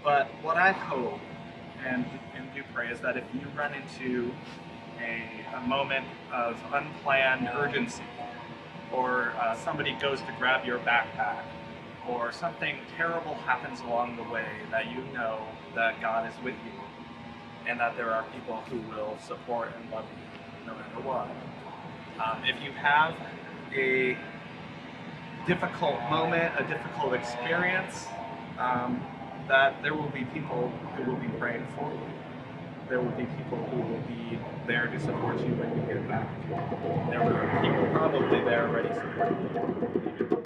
But what I hope and do pray is that if you run into a moment of unplanned urgency, or somebody goes to grab your backpack, or something terrible happens along the way, that you know that God is with you, and that there are people who will support and love you no matter what. If you have a difficult moment, a difficult experience, that there will be people who will be praying for you. There will be people who will be there to support you when you get back. There are people probably there ready to support you.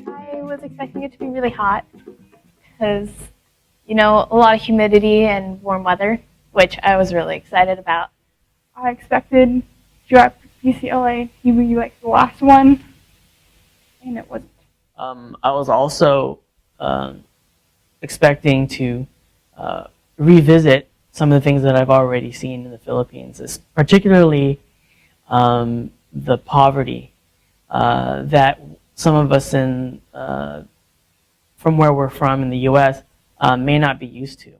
I was expecting it to be really hot because, you know, a lot of humidity and warm weather, which I was really excited about. I expected UCLA to be like the last one, and it wasn't. I was also expecting to revisit some of the things that I've already seen in the Philippines, particularly the poverty that some of us from where we're from in the U.S. May not be used to.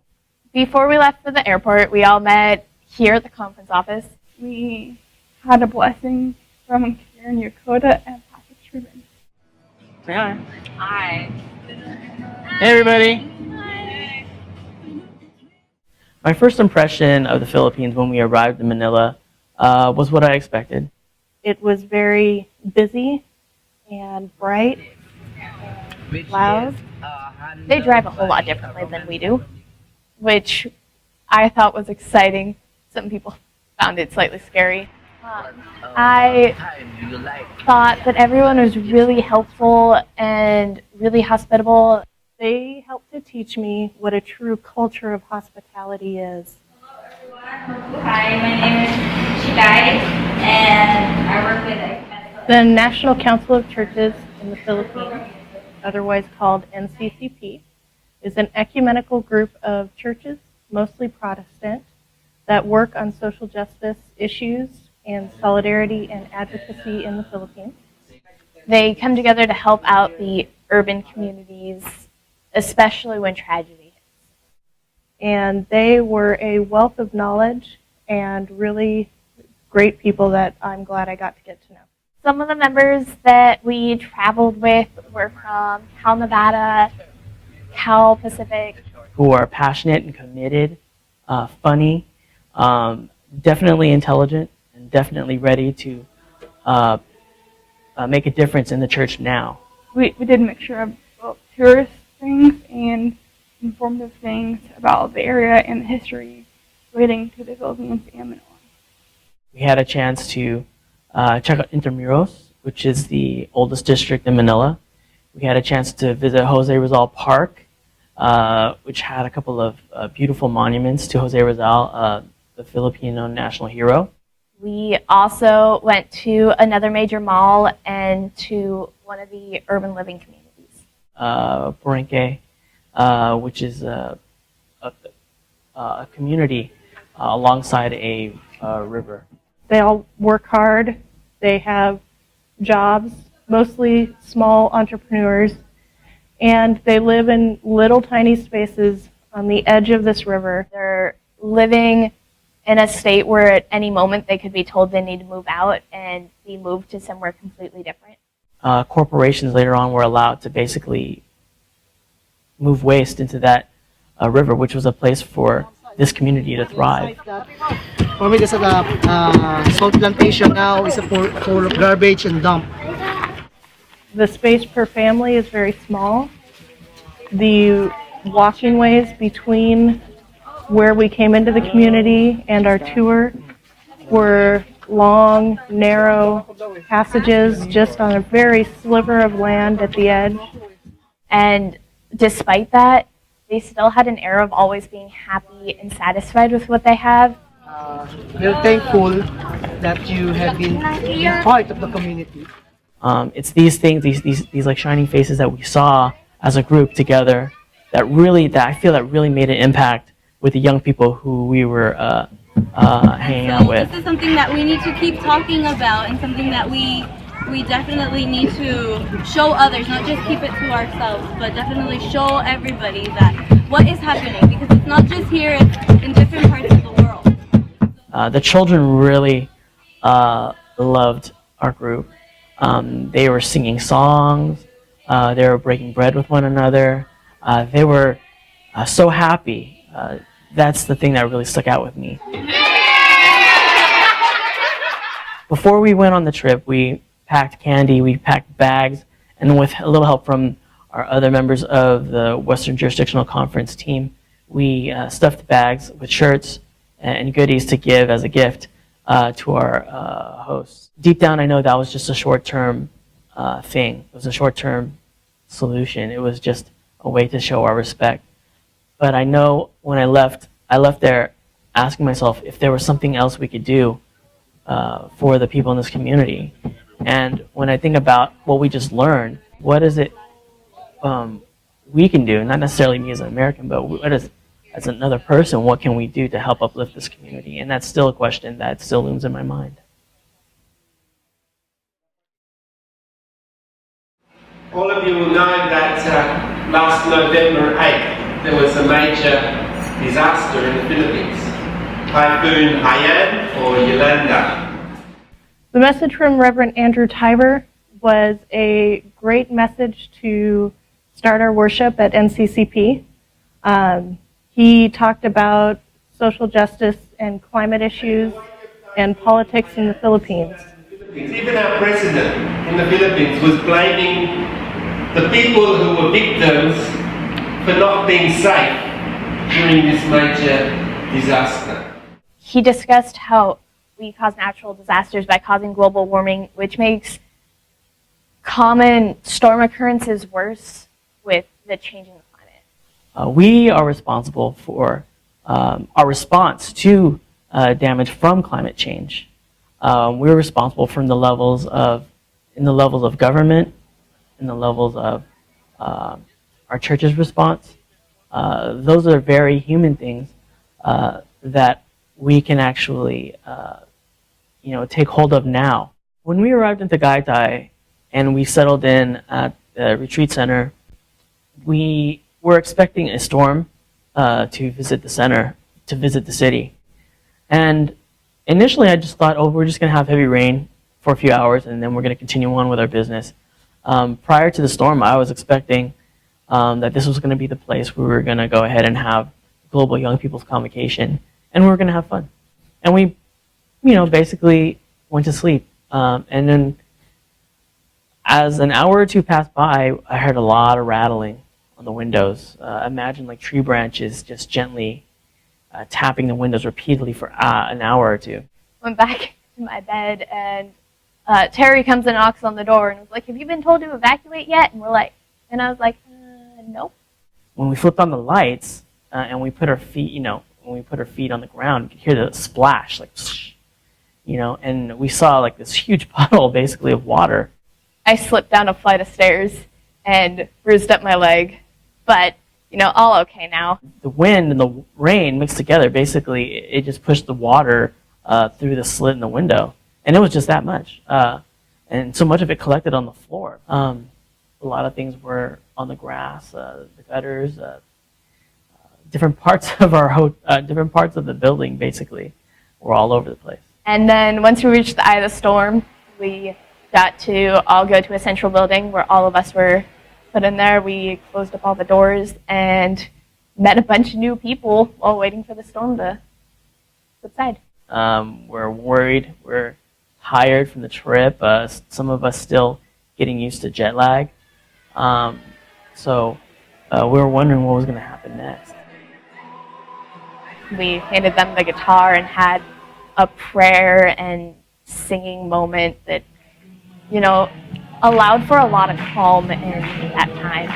Before we left for the airport, we all met here at the conference office. We had a blessing from Erin, Yokota, and Pastor Scriven. Say hi. Hi. Hey, everybody. Hi. My first impression of the Philippines when we arrived in Manila was what I expected. It was very busy and bright and loud. They drive a whole lot differently than we do, which I thought was exciting. Some people found it slightly scary. I thought that everyone was really helpful and really hospitable. They helped to teach me what a true culture of hospitality is. Hi, my name is Shikai, and I work with The National Council of Churches in the Philippines, otherwise called NCCP, is an ecumenical group of churches, mostly Protestant, that work on social justice issues and solidarity and advocacy in the Philippines. They come together to help out the urban communities, especially when tragedy hits. And they were a wealth of knowledge and really great people that I'm glad I got to get to know. Some of the members that we traveled with were from Cal Nevada, Cal Pacific. Who are passionate and committed, funny, definitely intelligent, and definitely ready to make a difference in the church now. We did a mixture of both tourist things and informative things about the area and the history relating to the Philippines and Manila. We had a chance to check out Intramuros, which is the oldest district in Manila. We had a chance to visit Jose Rizal Park, which had a couple of beautiful monuments to Jose Rizal, the Filipino national hero. We also went to another major mall and to one of the urban living communities. Palenque, which is a community alongside a river. They all work hard. They have jobs, mostly small entrepreneurs, and they live in little tiny spaces on the edge of this river. They're living in a state where at any moment they could be told they need to move out and be moved to somewhere completely different. Corporations later on were allowed to basically move waste into that river, which was a place for this community to thrive. For me, there's a salt plantation now is full of garbage and dump. The space per family is very small. The walking ways between where we came into the community and our tour were long, narrow passages just on a very sliver of land at the edge. And despite that, they still had an air of always being happy and satisfied with what they have. We're thankful that you have been part of the community. It's these things, these like shining faces that we saw as a group together that I feel that really made an impact with the young people who we were hanging out with. This is something that we need to keep talking about, and something that we definitely need to show others, not just keep it to ourselves, but definitely show everybody that what is happening, because it's not just here, it's in different parts of the world. The children really loved our group. They were singing songs, they were breaking bread with one another, they were so happy. That's the thing that really stuck out with me. Before we went on the trip, we packed candy, we packed bags, and with a little help from our other members of the Western Jurisdictional Conference team, we stuffed bags with shirts and goodies to give as a gift to our hosts. Deep down, I know that was just a short-term thing. It was a short-term solution. It was just a way to show our respect. But I know when I left there asking myself if there was something else we could do for the people in this community. And when I think about what we just learned, what is it we can do, not necessarily me as an American, but as another person, what can we do to help uplift this community? And that's still a question that still looms in my mind. All of you will know that last November 8th, there was a major disaster in the Philippines. Typhoon Erin or Yokota. The message from Reverend Andrew Tiber was a great message to start our worship at NCCP. He talked about social justice and climate issues and politics in the Philippines. Even our president in the Philippines was blaming the people who were victims for not being safe during this major disaster. He discussed how we cause natural disasters by causing global warming, which makes common storm occurrences worse with the changing climate. We are responsible for our response to damage from climate change. We're responsible from the levels of government, in the levels of our church's response. Those are very human things that we can actually take hold of now. When we arrived in Tagaytay and we settled in at the retreat center, we were expecting a storm to visit the center, to visit the city. And initially I just thought, we're just going to have heavy rain for a few hours and then we're going to continue on with our business. Prior to the storm, I was expecting that this was going to be the place where we were going to go ahead and have Global Young People's Convocation, and we were going to have fun. And we, basically went to sleep. And then as an hour or two passed by, I heard a lot of rattling on the windows. Imagine like tree branches just gently tapping the windows repeatedly for an hour or two. Went back to my bed, and Terry comes and knocks on the door and was like, "Have you been told to evacuate yet?" And I was like, nope. When we flipped on the lights and we put our feet, when we put our feet on the ground, you could hear the splash, like, and we saw like this huge puddle basically of water. I slipped down a flight of stairs and bruised up my leg, but all okay now. The wind and the rain mixed together, basically, it just pushed the water through the slit in the window. And it was just that much. And so much of it collected on the floor. A lot of things were on the grass, the gutters, different parts of different parts of the building, basically, were all over the place. And then once we reached the eye of the storm, we got to all go to a central building where all of us were put in there. We closed up all the doors and met a bunch of new people while waiting for the storm to subside. We're worried. We're tired from the trip. Some of us still getting used to jet lag. So we were wondering what was going to happen next. We handed them the guitar and had a prayer and singing moment that, allowed for a lot of calm in that time.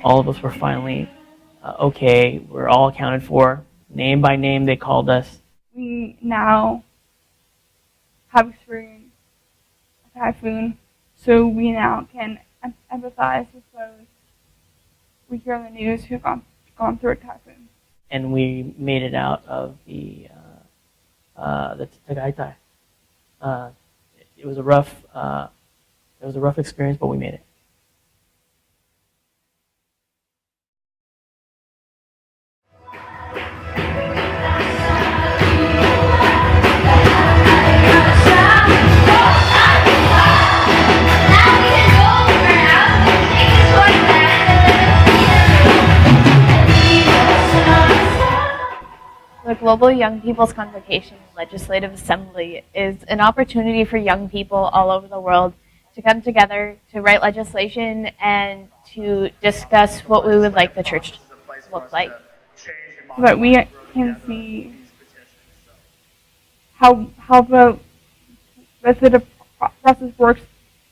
All of us were finally okay. We're all accounted for. Name by name, they called us. We now have experienced a typhoon, so we now can empathize with those we hear on the news who have gone through a typhoon. And we made it out of the Tagaytay. It was a rough experience, but we made it. The Global Young People's Convocation Legislative Assembly is an opportunity for young people all over the world to come together to write legislation and to discuss what we would like the church to look like. But we can see how the legislative process works,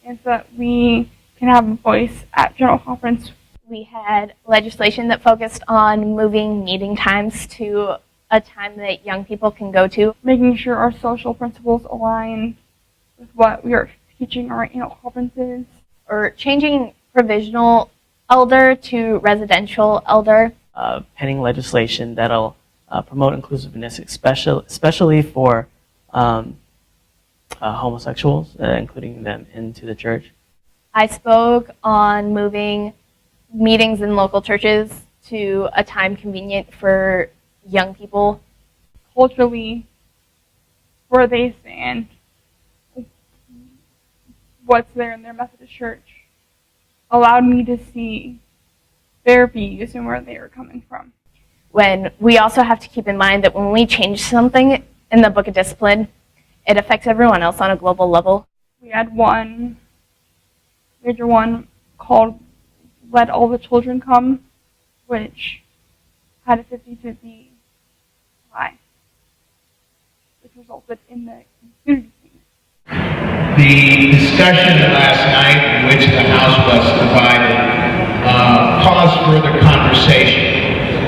and so that we can have a voice at General Conference. We had legislation that focused on moving meeting times to a time that young people can go to. Making sure our social principles align with what we are teaching our annual conferences. Or changing provisional elder to residential elder. Penning legislation that'll promote inclusiveness, especially for homosexuals, including them into the church. I spoke on moving meetings in local churches to a time convenient for young people. Culturally, where they stand, what's there in their Methodist church, allowed me to see their views and where they are coming from. When we also have to keep in mind that when we change something in the Book of Discipline, it affects everyone else on a global level. We had one major one called Let All the Children Come, which had a 50-50 tie, which resulted in the unity. The discussion last night in which the House was divided caused further conversation,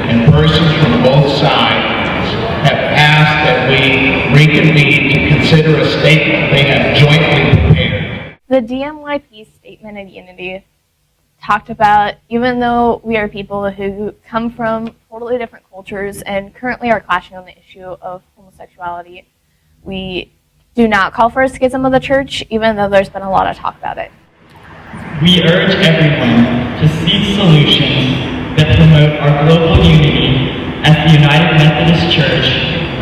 and persons from both sides have asked that we reconvene to consider a statement they have jointly prepared. The DMYP Statement of Unity talked about, even though we are people who come from totally different cultures and currently are clashing on the issue of homosexuality, we do not call for a schism of the church, even though there's been a lot of talk about it. We urge everyone to seek solutions that promote our global unity as the United Methodist Church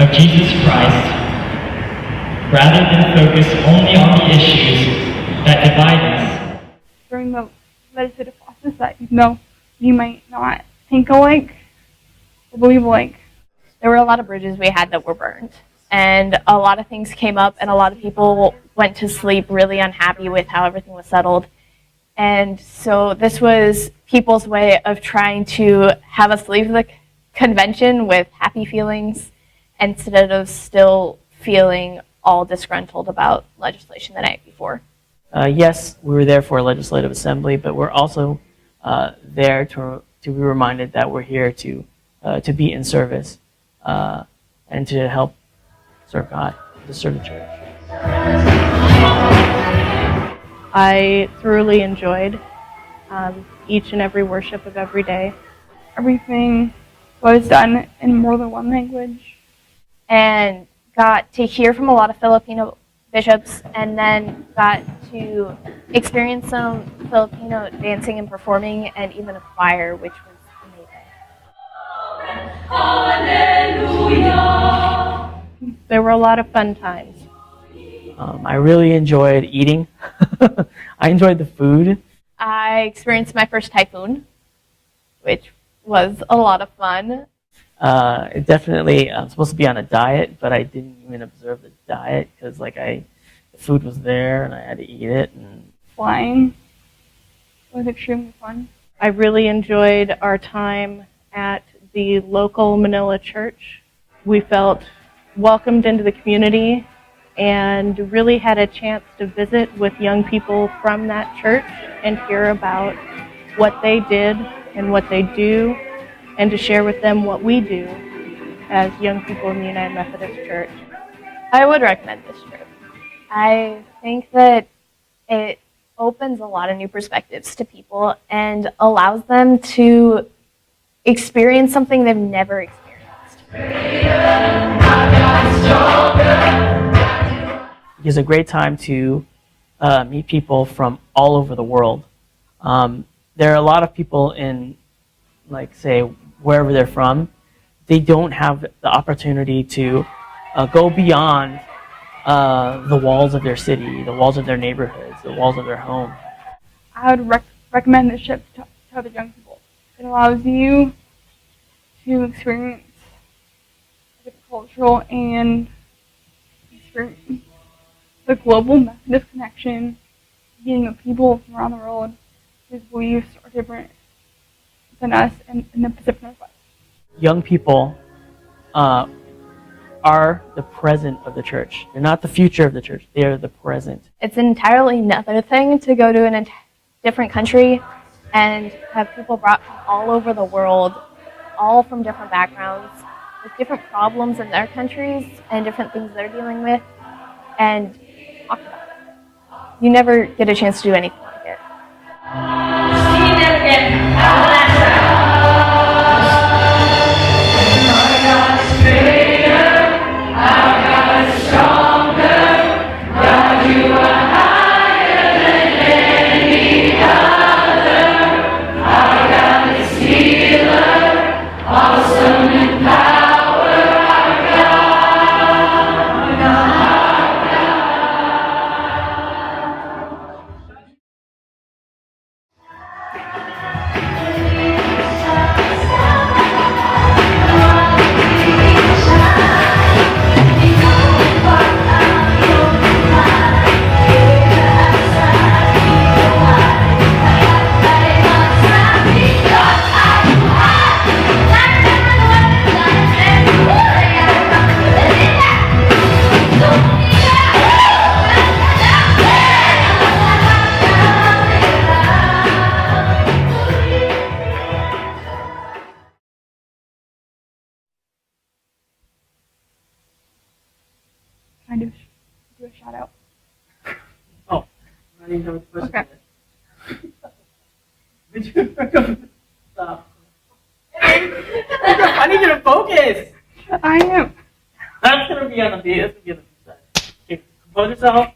of Jesus Christ, rather than focus only on the issues that divide us. During the legislative process that you might not think alike or believe alike. There were a lot of bridges we had that were burned, and a lot of things came up, and a lot of people went to sleep really unhappy with how everything was settled. And so this was people's way of trying to have us leave the convention with happy feelings instead of still feeling all disgruntled about legislation the night before. Yes, we were there for a legislative assembly, but we're also there to be reminded that we're here to be in service and to help serve God, to serve the church. I thoroughly enjoyed each and every worship of every day. Everything was done in more than one language. And got to hear from a lot of Filipino bishops, and then got to experience some Filipino dancing and performing, and even a choir, which was amazing. Hallelujah. There were a lot of fun times. I really enjoyed eating. I enjoyed the food. I experienced my first typhoon, which was a lot of fun. Definitely, I'm supposed to be on a diet, but I didn't even observe the diet because, the food was there and I had to eat it. And flying was extremely fun. I really enjoyed our time at the local Manila church. We felt welcomed into the community and really had a chance to visit with young people from that church and hear about what they did and what they do, and to share with them what we do as young people in the United Methodist Church? I would recommend this trip. I think that it opens a lot of new perspectives to people and allows them to experience something they've never experienced. It's a great time to meet people from all over the world. There are a lot of people in, like, say, wherever they're from, they don't have the opportunity to go beyond the walls of their city, the walls of their neighborhoods, the walls of their home. I would recommend this trip to other young people. It allows you to experience different cultural and experience the global Methodist connection, meeting with people from around the world whose beliefs are different than us in the Pacific Northwest. Young people are the present of the church. They're not the future of the church. They are the present. It's entirely another thing to go to a different country and have people brought from all over the world, all from different backgrounds, with different problems in their countries and different things they're dealing with, and talk about it. You never get a chance to do anything like it. Can I do a shout out? Oh, I didn't know what the question Okay. Stop. I need you to focus. I am. That's gonna be on the B. That's gonna be on the B side. Okay, compose yourself.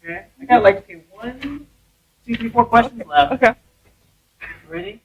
Okay, I got like 1, 2, 3, 4 questions left. Okay. Ready?